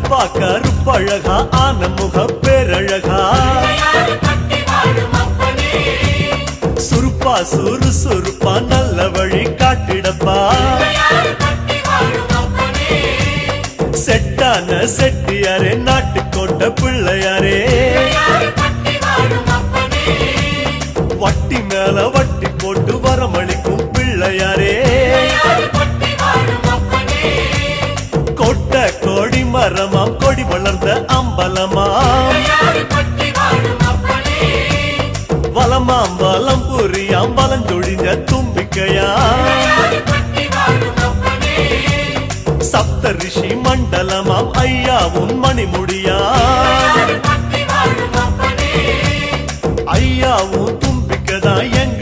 கருப்பா கருப்பழகா ஆனமுக பேரழகா சுருப்பா சுறுசுறுப்பா நல்ல வழி காட்டிடப்பா செட்டான செட்டியாரே நாட்டுக்கோட்ட பிள்ளையாரே வட்டி மேல வட்டி போட்டு வரமளிக்கும் பிள்ளையாரே கொட்ட கோடி மரமாம் கொடி வளர்ந்த அம்பலமாம் வலமாம் வலம் புரியாம் வலஞ்சொழிஞ்ச தும்பிக்கையாம் சப்த ரிஷி மண்டலமாம் ஐயாவும் மணிமுடியாம் ஐயாவும் தும்பிக்கதான் எங்க